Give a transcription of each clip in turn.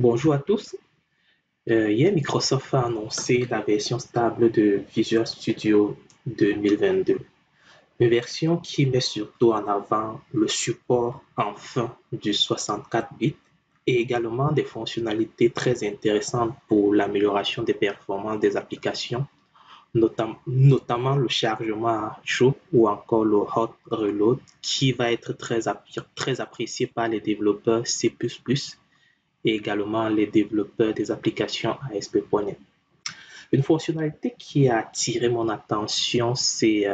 Bonjour à tous. Hier, Microsoft a annoncé la version stable de Visual Studio 2022. Une version qui met surtout en avant le support enfin du 64 bits et également des fonctionnalités très intéressantes pour l'amélioration des performances des applications, notamment le chargement à chaud ou encore le hot reload qui va être très apprécié par les développeurs C++ et également les développeurs des applications ASP.NET. Une fonctionnalité qui a attiré mon attention, c'est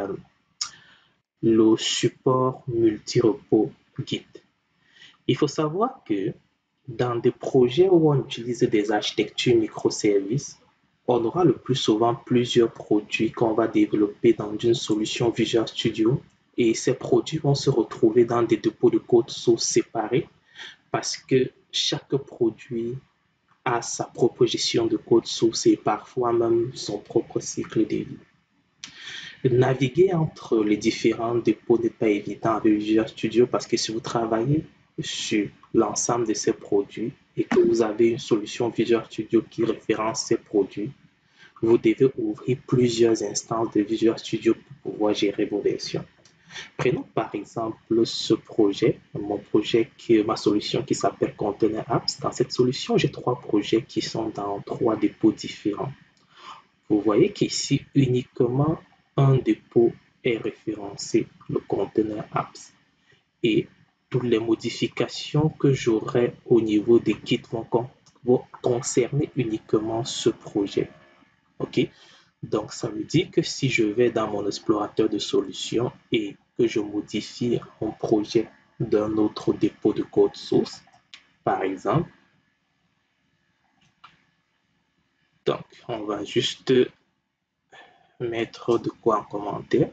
le support multi-repos Git. Il faut savoir que dans des projets où on utilise des architectures microservices, on aura le plus souvent plusieurs produits qu'on va développer dans une solution Visual Studio et ces produits vont se retrouver dans des dépôts de code source séparés parce que chaque produit a sa propre gestion de code source et parfois même son propre cycle de vie. Naviguer entre les différents dépôts n'est pas évident avec Visual Studio parce que si vous travaillez sur l'ensemble de ces produits et que vous avez une solution Visual Studio qui référence ces produits, vous devez ouvrir plusieurs instances de Visual Studio pour pouvoir gérer vos versions. Prenons par exemple ce projet, ma solution qui s'appelle Container Apps. Dans cette solution, j'ai trois projets qui sont dans trois dépôts différents. Vous voyez qu'ici, uniquement un dépôt est référencé, le Container Apps. Et toutes les modifications que j'aurai au niveau des kits vont concerner uniquement ce projet. OK? Donc, ça veut dire que si je vais dans mon explorateur de solutions et que je modifie un projet d'un autre dépôt de code source, par exemple, donc on va juste mettre de quoi en commentaire.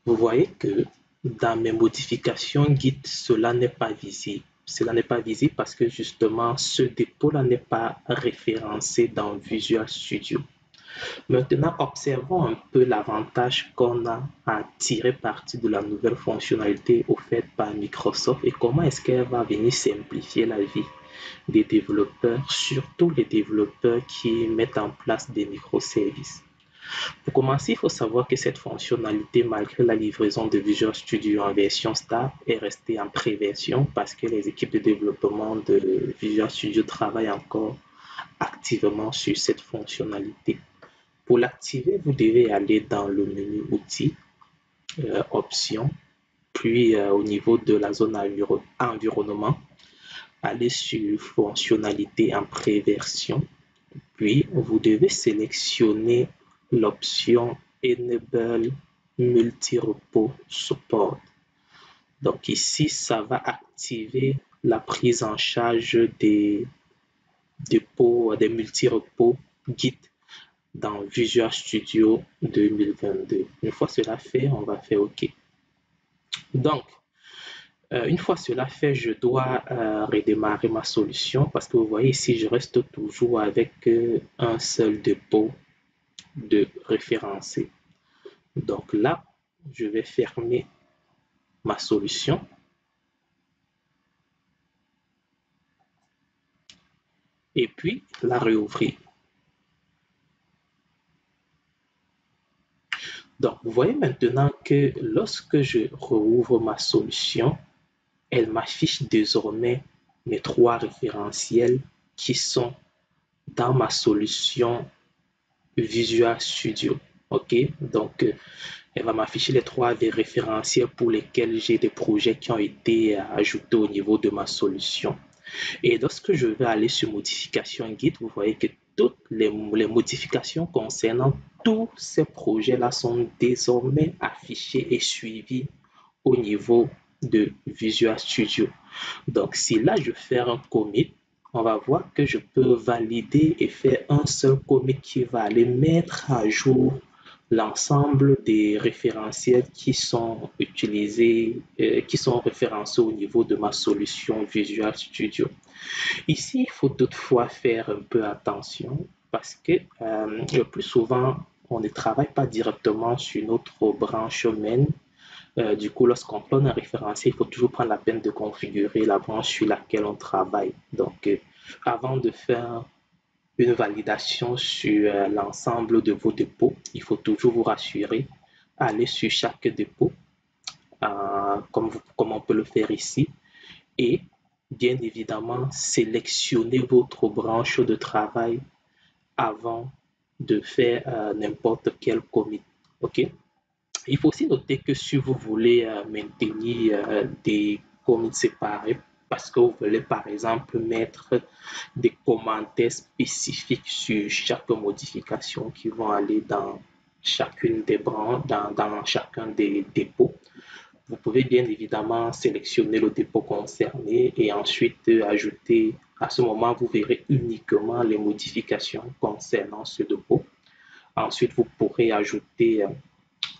Vous voyez que dans mes modifications Git, cela n'est pas visible. Cela n'est pas visible parce que justement, ce dépôt-là n'est pas référencé dans Visual Studio. Maintenant, observons un peu l'avantage qu'on a à tirer parti de la nouvelle fonctionnalité offerte par Microsoft et comment est-ce qu'elle va venir simplifier la vie des développeurs, surtout les développeurs qui mettent en place des microservices. Pour commencer, il faut savoir que cette fonctionnalité, malgré la livraison de Visual Studio en version stable, est restée en pré-version parce que les équipes de développement de Visual Studio travaillent encore activement sur cette fonctionnalité. Pour l'activer, vous devez aller dans le menu Outils, Options, puis au niveau de la zone Environnement, aller sur Fonctionnalité en pré-version, puis vous devez sélectionner l'option Enable Multi-Repos Support. Donc ici, ça va activer la prise en charge des dépôts, des multi-repos Git dans Visual Studio 2022. Une fois cela fait, on va faire OK. Donc, une fois cela fait, je dois redémarrer ma solution parce que vous voyez ici, je reste toujours avec un seul dépôt de référencé. Donc là, je vais fermer ma solution. Et puis, la réouvrir. Donc, vous voyez maintenant que lorsque je rouvre ma solution, elle m'affiche désormais mes trois référentiels qui sont dans ma solution Visual Studio. OK? Donc, elle va m'afficher les trois référentiels pour lesquels j'ai des projets qui ont été ajoutés au niveau de ma solution. Et lorsque je vais aller sur modification Git, vous voyez que toutes les modifications concernant tous ces projets-là sont désormais affichées et suivies au niveau de Visual Studio. Donc, si là, je fais un commit, on va voir que je peux valider et faire un seul commit qui va aller mettre à jour l'ensemble des référentiels qui sont utilisés, qui sont référencés au niveau de ma solution Visual Studio. Ici, il faut toutefois faire un peu attention parce que le plus souvent, on ne travaille pas directement sur notre branche main Du coup, lorsqu'on clone un référentiel, il faut toujours prendre la peine de configurer la branche sur laquelle on travaille. Donc, avant de faire une validation sur l'ensemble de vos dépôts, il faut toujours vous rassurer, aller sur chaque dépôt, comme on peut le faire ici, et bien évidemment sélectionner votre branche de travail avant de faire n'importe quel commit. OK? Il faut aussi noter que si vous voulez maintenir des commits séparés, parce que vous voulez par exemple mettre des commentaires spécifiques sur chaque modification qui vont aller dans chacune des branches, dans chacun des dépôts, vous pouvez bien évidemment sélectionner le dépôt concerné et ensuite ajouter, à ce moment, vous verrez uniquement les modifications concernant ce dépôt. Ensuite, vous pourrez ajouter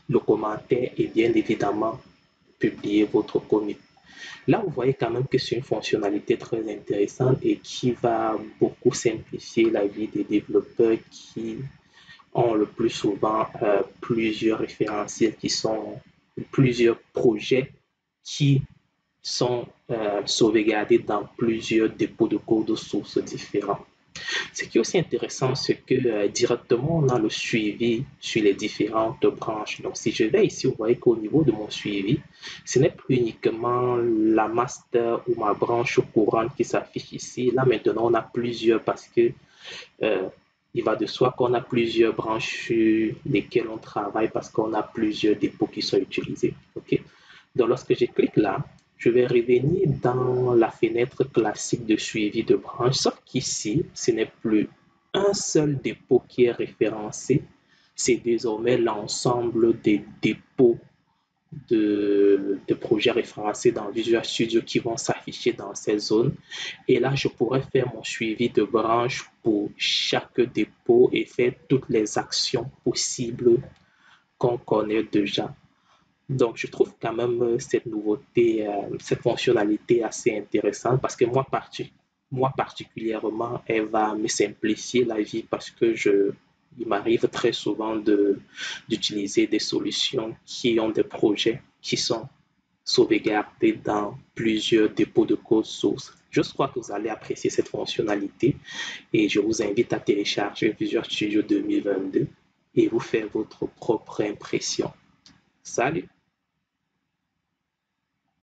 le commentaire et bien évidemment publier votre commit. Là, vous voyez quand même que c'est une fonctionnalité très intéressante et qui va beaucoup simplifier la vie des développeurs qui ont le plus souvent plusieurs référentiels qui sont plusieurs projets qui sont sauvegardés dans plusieurs dépôts de code sources différents. Ce qui est aussi intéressant, c'est que directement, on a le suivi sur les différentes branches. Donc, si je vais ici, vous voyez qu'au niveau de mon suivi, ce n'est plus uniquement la master ou ma branche courante qui s'affiche ici. Là, maintenant, on a plusieurs parce que euh, il va de soi qu'on a plusieurs branches sur lesquelles on travaille parce qu'on a plusieurs dépôts qui sont utilisés. OK? Donc, lorsque je clique là, je vais revenir dans la fenêtre classique de suivi de branche, sauf qu'ici, ce n'est plus un seul dépôt qui est référencé, c'est désormais l'ensemble des dépôts de projets référencés dans Visual Studio qui vont s'afficher dans cette zone. Et là, je pourrais faire mon suivi de branche pour chaque dépôt et faire toutes les actions possibles qu'on connaît déjà. Donc, je trouve quand même cette nouveauté, cette fonctionnalité assez intéressante parce que moi particulièrement, elle va me simplifier la vie parce que il m'arrive très souvent d'utiliser des solutions qui ont des projets qui sont sauvegardés dans plusieurs dépôts de code source. Je crois que vous allez apprécier cette fonctionnalité et je vous invite à télécharger Visual Studio 2022 et vous faire votre propre impression. Salut!